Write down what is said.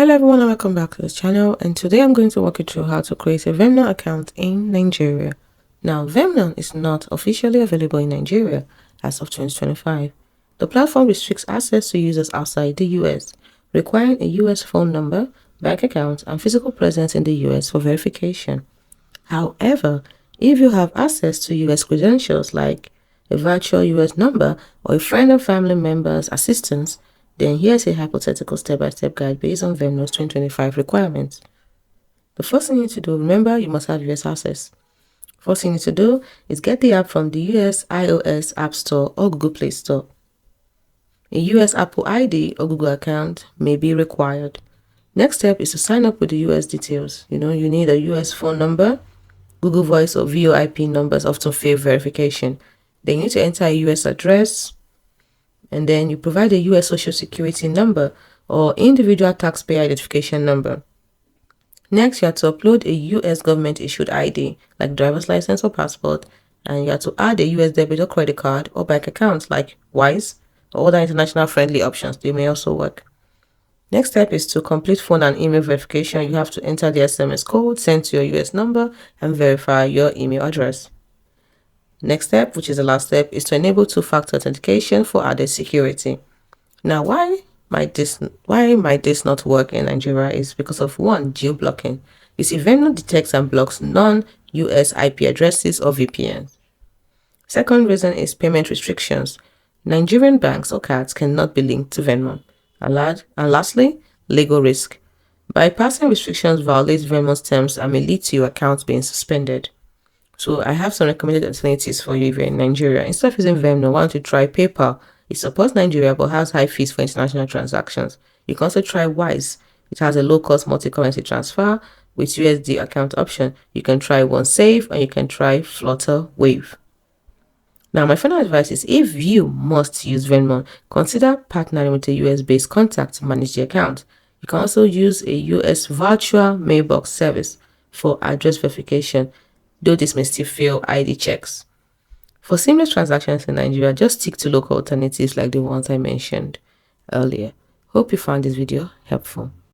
Hello everyone and welcome back to the channel, and today I'm going to walk you through how to create a Venmo account in Nigeria. Now, Venmo is not officially available in Nigeria as of 2025. The platform restricts access to users outside the US, requiring a US phone number, bank account, and physical presence in the US for verification. However, if you have access to US credentials like a virtual US number or a friend or family member's assistance, then here's a hypothetical step-by-step guide based on Venmo's 2025 requirements. The first thing you need to do, remember, you must have US access. First thing you need to do is get the app from the US iOS App Store or Google Play Store. A US Apple ID or Google account may be required. Next step is to sign up with the US details. You need a US phone number. Google Voice or VoIP numbers often fail verification. Then you need to enter a US address, and then you provide a US Social Security number or individual taxpayer identification number. Next, you have to upload a US government-issued ID like driver's license or passport, and you have to add a US debit or credit card or bank account like Wise or other international friendly options. They may also work. Next step is to complete phone and email verification. You have to enter the SMS code sent to your US number and verify your email address. Next step, which is the last step, is to enable two-factor authentication for added security. Now, why might this not work in Nigeria is because of one, geo-blocking. You see, Venmo detects and blocks non-US IP addresses or VPNs. Second reason is payment restrictions. Nigerian banks or cards cannot be linked to Venmo. And lastly, legal risk. Bypassing restrictions violates Venmo's terms and may lead to your account being suspended. So I have some recommended alternatives for you if you're in Nigeria. Instead of using Venmo, why don't you try PayPal? It supports Nigeria but has high fees for international transactions. You can also try Wise. It has a low-cost multi-currency transfer with USD account option. You can try OneSafe, and you can try Flutter Wave. Now, my final advice is if you must use Venmo, consider partnering with a US-based contact to manage the account. You can also use a US virtual mailbox service for address verification, though this may still fail ID checks. For seamless transactions in Nigeria, just stick to local alternatives like the ones I mentioned earlier. Hope you found this video helpful.